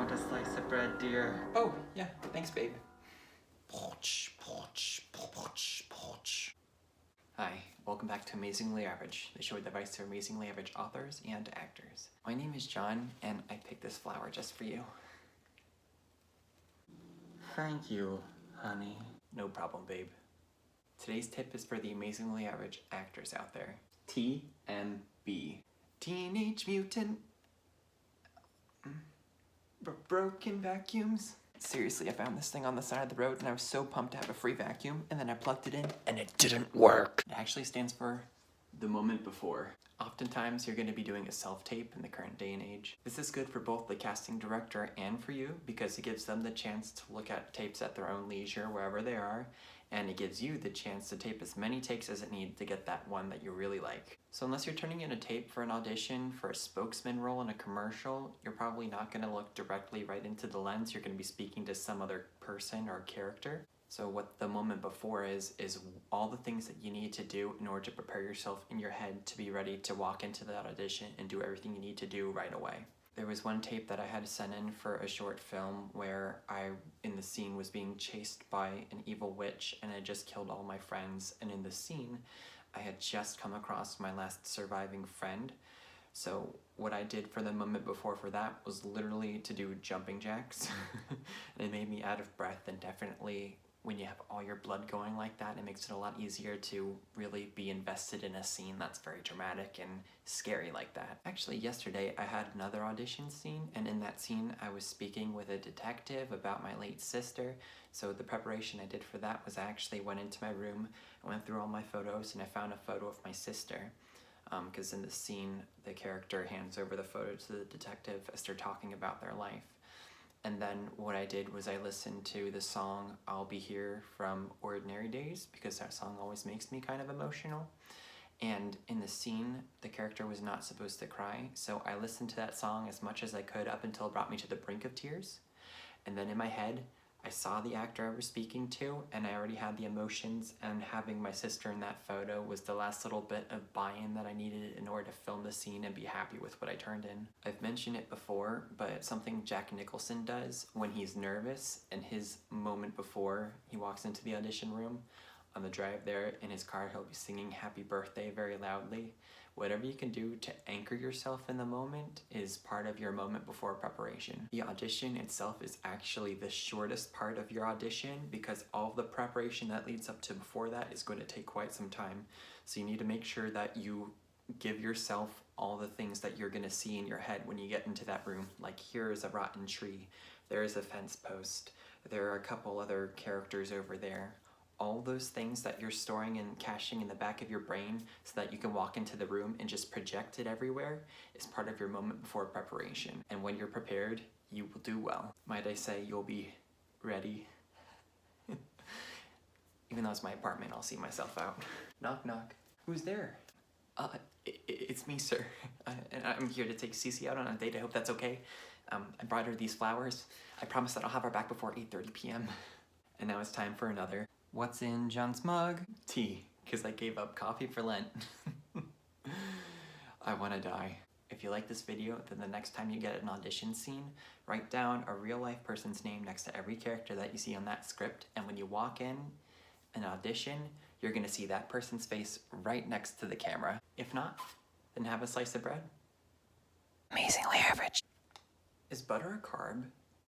want a slice of bread, dear? Oh, yeah, thanks, babe. Hi, welcome back to Amazingly Average, the show with advice to amazingly average authors and actors. My name is John, and I picked this flower just for you. Thank you, honey. No problem, babe. Today's tip is for the amazingly average actors out there. TMB. Teenage Mutant Broken Vacuums. Seriously, I found this thing on the side of the road and I was so pumped to have a free vacuum, and then I plugged it in and it didn't work. It actually stands for the moment before. Oftentimes you're going to be doing a self-tape in the current day and age. This is good for both the casting director and for you because it gives them the chance to look at tapes at their own leisure wherever they are, and it gives you the chance to tape as many takes as it needs to get that one that you really like. So unless you're turning in a tape for an audition for a spokesman role in a commercial, you're probably not going to look directly right into the lens. You're going to be speaking to some other person or character. So what the moment before is all the things that you need to do in order to prepare yourself in your head to be ready to walk into that audition and do everything you need to do right away. There was one tape that I had to send in for a short film where I, in the scene, was being chased by an evil witch and I just killed all my friends. And in the scene, I had just come across my last surviving friend. So what I did for the moment before for that was literally to do jumping jacks. And it made me out of breath, and definitely when you have all your blood going like that, it makes it a lot easier to really be invested in a scene that's very dramatic and scary like that. Actually, yesterday I had another audition scene, and in that scene I was speaking with a detective about my late sister. So the preparation I did for that was I actually went into my room, I went through all my photos, and I found a photo of my sister. Because in the scene, the character hands over the photo to the detective as they're talking about their life. And then what I did was I listened to the song I'll Be Here from Ordinary Days, because that song always makes me kind of emotional. And in the scene, the character was not supposed to cry, so I listened to that song as much as I could up until it brought me to the brink of tears. And then in my head, I saw the actor I was speaking to, and I already had the emotions, and having my sister in that photo was the last little bit of buy-in that I needed in order to film the scene and be happy with what I turned in. I've mentioned it before, but it's something Jack Nicholson does when he's nervous, and his moment before he walks into the audition room, on the drive there in his car, he'll be singing Happy Birthday very loudly. Whatever you can do to anchor yourself in the moment is part of your moment before preparation. The audition itself is actually the shortest part of your audition because all of the preparation that leads up to before that is going to take quite some time. So you need to make sure that you give yourself all the things that you're going to see in your head when you get into that room. Like, here is a rotten tree, there is a fence post, there are a couple other characters over there. All those things that you're storing and caching in the back of your brain so that you can walk into the room and just project it everywhere is part of your moment before preparation. And when you're prepared, you will do well. Might I say, you'll be ready. Even though it's my apartment, I'll see myself out. Knock, knock. Who's there? It's me, sir. And I'm here to take Cece out on a date. I hope that's okay. I brought her these flowers. I promise that I'll have her back before 8:30 p.m. And now it's time for another What's in John's mug? Tea, because I gave up coffee for Lent. I want to die. If you like this video, then the next time you get an audition scene, write down a real life person's name next to every character that you see on that script, and when you walk in an audition, you're going to see that person's face right next to the camera. If not, then have a slice of bread. Amazingly average. Is butter a carb?